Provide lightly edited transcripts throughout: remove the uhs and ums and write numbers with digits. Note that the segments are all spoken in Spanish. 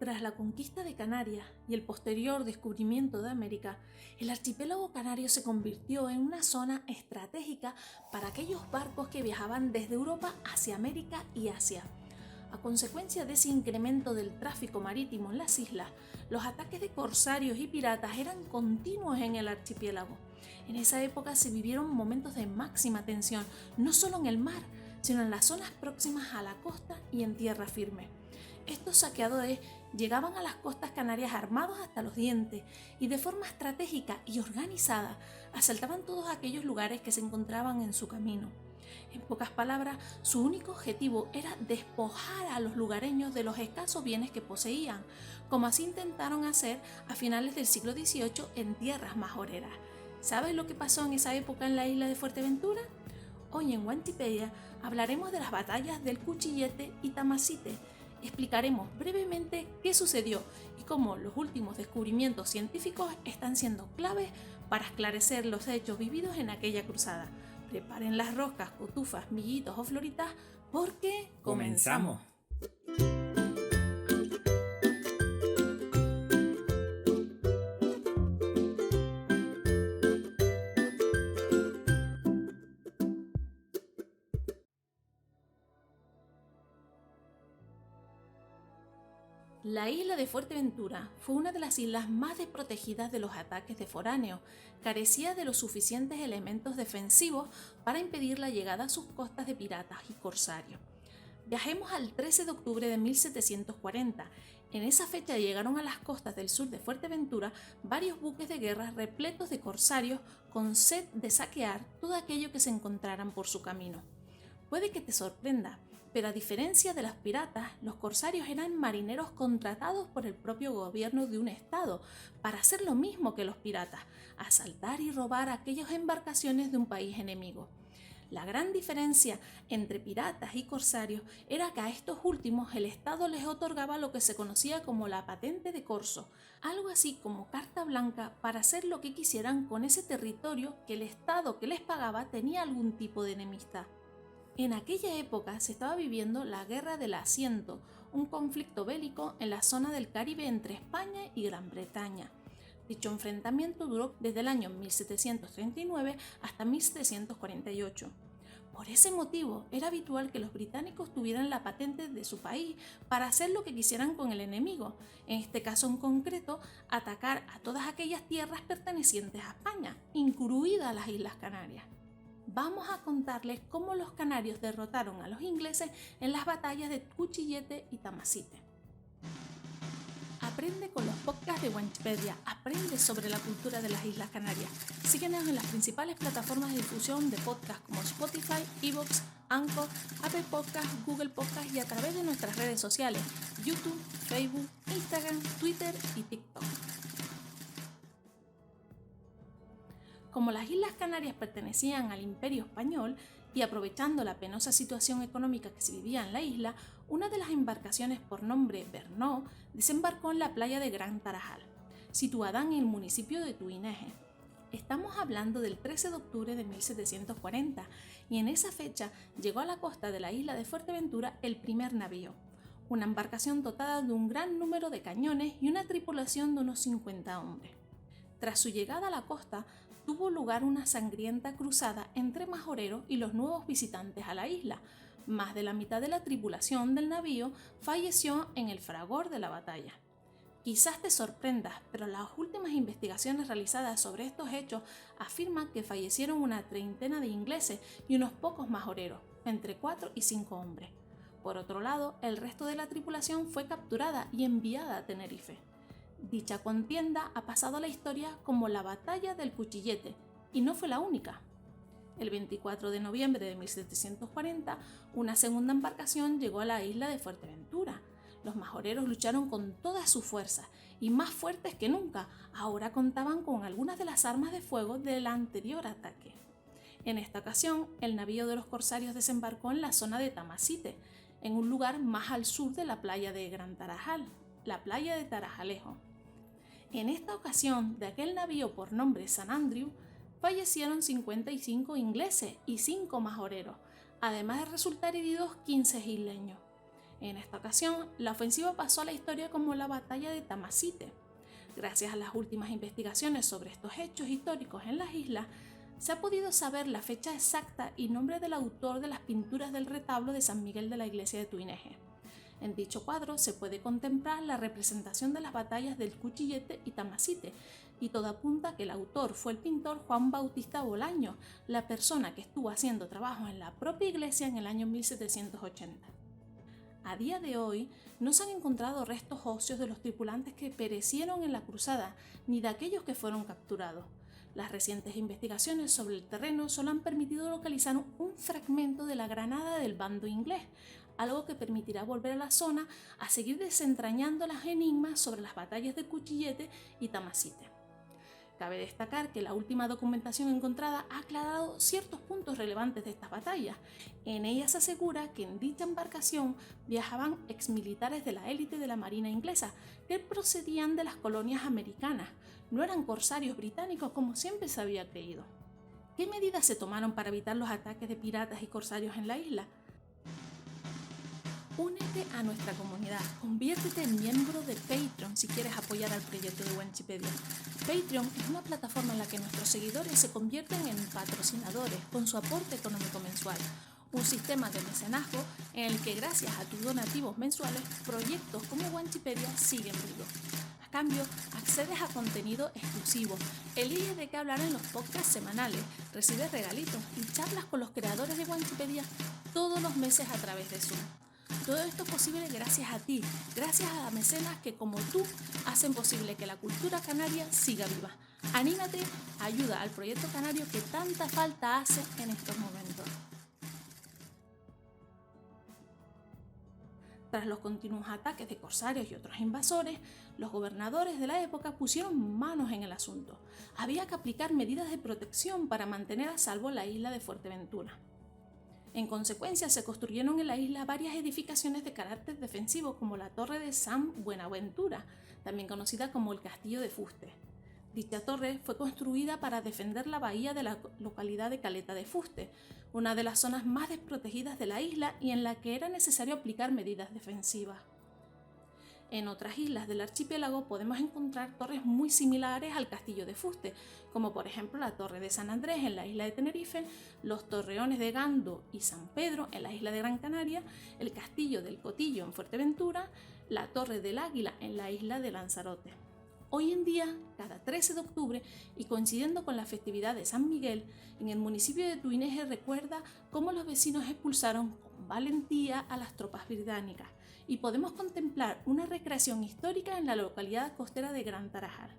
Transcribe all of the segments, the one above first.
Tras la conquista de Canarias y el posterior descubrimiento de América, el archipiélago canario se convirtió en una zona estratégica para aquellos barcos que viajaban desde Europa hacia América y Asia. A consecuencia de ese incremento del tráfico marítimo en las islas, los ataques de corsarios y piratas eran continuos en el archipiélago. En esa época se vivieron momentos de máxima tensión, no solo en el mar, sino en las zonas próximas a la costa y en tierra firme. Estos saqueadores llegaban a las costas canarias armados hasta los dientes y de forma estratégica y organizada asaltaban todos aquellos lugares que se encontraban en su camino. En pocas palabras, su único objetivo era despojar a los lugareños de los escasos bienes que poseían, como así intentaron hacer a finales del siglo XVIII en tierras majoreras. ¿Sabes lo que pasó en esa época en la isla de Fuerteventura? Hoy en Wantipedia hablaremos de las batallas del Cuchillete y Tamasite. Explicaremos brevemente qué sucedió y cómo los últimos descubrimientos científicos están siendo claves para esclarecer los hechos vividos en aquella cruzada. Preparen las roscas, cotufas, miguitos o floritas porque ¡comenzamos! La isla de Fuerteventura fue una de las islas más desprotegidas de los ataques de foráneos. Carecía de los suficientes elementos defensivos para impedir la llegada a sus costas de piratas y corsarios. Viajemos al 13 de octubre de 1740. En esa fecha llegaron a las costas del sur de Fuerteventura varios buques de guerra repletos de corsarios con sed de saquear todo aquello que se encontraran por su camino. Puede que te sorprenda, pero a diferencia de los piratas, los corsarios eran marineros contratados por el propio gobierno de un estado para hacer lo mismo que los piratas, asaltar y robar aquellas embarcaciones de un país enemigo. La gran diferencia entre piratas y corsarios era que a estos últimos el Estado les otorgaba lo que se conocía como la patente de corso, algo así como carta blanca para hacer lo que quisieran con ese territorio que el Estado que les pagaba tenía algún tipo de enemistad. En aquella época se estaba viviendo la Guerra del Asiento, un conflicto bélico en la zona del Caribe entre España y Gran Bretaña. Dicho enfrentamiento duró desde el año 1739 hasta 1748. Por ese motivo, era habitual que los británicos tuvieran la patente de su país para hacer lo que quisieran con el enemigo, en este caso en concreto, atacar a todas aquellas tierras pertenecientes a España, incluidas las Islas Canarias. Vamos a contarles cómo los canarios derrotaron a los ingleses en las batallas de Cuchillete y Tamasite. Aprende con los podcasts de Wantipedia, aprende sobre la cultura de las Islas Canarias. Síguenos en las principales plataformas de difusión de podcasts como Spotify, iVoox, Anchor, Apple Podcasts, Google Podcasts y a través de nuestras redes sociales, YouTube, Facebook, Instagram, Twitter y TikTok. Como las Islas Canarias pertenecían al Imperio Español y aprovechando la penosa situación económica que se vivía en la isla, una de las embarcaciones por nombre Bernó desembarcó en la playa de Gran Tarajal, situada en el municipio de Tuineje. Estamos hablando del 13 de octubre de 1740 y en esa fecha llegó a la costa de la isla de Fuerteventura el primer navío, una embarcación dotada de un gran número de cañones y una tripulación de unos 50 hombres. Tras su llegada a la costa, tuvo lugar una sangrienta cruzada entre majoreros y los nuevos visitantes a la isla. Más de la mitad de la tripulación del navío falleció en el fragor de la batalla. Quizás te sorprendas, pero las últimas investigaciones realizadas sobre estos hechos afirman que fallecieron una treintena de ingleses y unos pocos majoreros, entre 4 y 5 hombres. Por otro lado, el resto de la tripulación fue capturada y enviada a Tenerife. Dicha contienda ha pasado a la historia como la Batalla del Cuchillete, y no fue la única. El 24 de noviembre de 1740, una segunda embarcación llegó a la isla de Fuerteventura. Los majoreros lucharon con todas sus fuerzas, y más fuertes que nunca, ahora contaban con algunas de las armas de fuego del anterior ataque. En esta ocasión, el navío de los corsarios desembarcó en la zona de Tamasite, en un lugar más al sur de la playa de Gran Tarajal, la playa de Tarajalejo. En esta ocasión, de aquel navío por nombre San Andrew, fallecieron 55 ingleses y 5 majoreros, además de resultar heridos 15 isleños. En esta ocasión, la ofensiva pasó a la historia como la batalla de Tamacite. Gracias a las últimas investigaciones sobre estos hechos históricos en las islas, se ha podido saber la fecha exacta y nombre del autor de las pinturas del retablo de San Miguel de la iglesia de Tuineje. En dicho cuadro se puede contemplar la representación de las batallas del Cuchillete y Tamacite, y todo apunta a que el autor fue el pintor Juan Bautista Bolaño, la persona que estuvo haciendo trabajos en la propia iglesia en el año 1780. A día de hoy no se han encontrado restos óseos de los tripulantes que perecieron en la cruzada, ni de aquellos que fueron capturados. Las recientes investigaciones sobre el terreno solo han permitido localizar un fragmento de la granada del bando inglés, algo que permitirá volver a la zona a seguir desentrañando los enigmas sobre las batallas de Cuchillete y Tamacite. Cabe destacar que la última documentación encontrada ha aclarado ciertos puntos relevantes de estas batallas. En ella se asegura que en dicha embarcación viajaban exmilitares de la élite de la Marina inglesa que procedían de las colonias americanas. No eran corsarios británicos como siempre se había creído. ¿Qué medidas se tomaron para evitar los ataques de piratas y corsarios en la isla? Únete a nuestra comunidad, conviértete en miembro de Patreon si quieres apoyar al proyecto de Wanchipedia. Patreon es una plataforma en la que nuestros seguidores se convierten en patrocinadores con su aporte económico mensual. Un sistema de mecenazgo en el que gracias a tus donativos mensuales, proyectos como Wanchipedia siguen vivos. A cambio, accedes a contenido exclusivo, eliges de qué hablar en los podcasts semanales, recibes regalitos y charlas con los creadores de Wanchipedia todos los meses a través de Zoom. Todo esto es posible gracias a ti, gracias a mecenas que como tú hacen posible que la cultura canaria siga viva. Anímate, ayuda al proyecto canario que tanta falta hace en estos momentos. Tras los continuos ataques de corsarios y otros invasores, los gobernadores de la época pusieron manos en el asunto. Había que aplicar medidas de protección para mantener a salvo la isla de Fuerteventura. En consecuencia, se construyeron en la isla varias edificaciones de carácter defensivo, como la Torre de San Buenaventura, también conocida como el Castillo de Fuste. Dicha torre fue construida para defender la bahía de la localidad de Caleta de Fuste, una de las zonas más desprotegidas de la isla y en la que era necesario aplicar medidas defensivas. En otras islas del archipiélago podemos encontrar torres muy similares al castillo de Fuste, como por ejemplo la Torre de San Andrés en la isla de Tenerife, los torreones de Gando y San Pedro en la isla de Gran Canaria, el castillo del Cotillo en Fuerteventura, la Torre del Águila en la isla de Lanzarote. Hoy en día, cada 13 de octubre y coincidiendo con la festividad de San Miguel, en el municipio de Tuineje recuerda cómo los vecinos expulsaron con valentía a las tropas británicas y podemos contemplar una recreación histórica en la localidad costera de Gran Tarajal.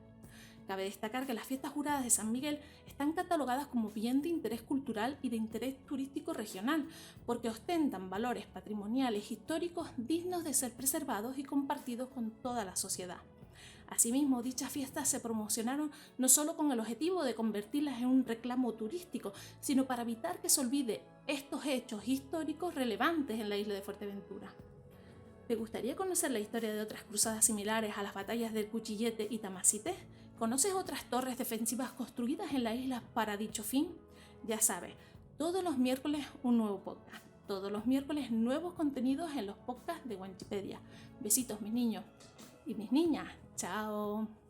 Cabe destacar que las fiestas juradas de San Miguel están catalogadas como bien de interés cultural y de interés turístico regional, porque ostentan valores patrimoniales históricos dignos de ser preservados y compartidos con toda la sociedad. Asimismo, dichas fiestas se promocionaron no solo con el objetivo de convertirlas en un reclamo turístico, sino para evitar que se olvide estos hechos históricos relevantes en la isla de Fuerteventura. ¿Te gustaría conocer la historia de otras cruzadas similares a las batallas del Cuchillete y Tamacite? ¿Conoces otras torres defensivas construidas en la isla para dicho fin? Ya sabes, todos los miércoles un nuevo podcast. Todos los miércoles nuevos contenidos en los podcasts de Wanchipedia. Besitos mis niños y mis niñas. Chao.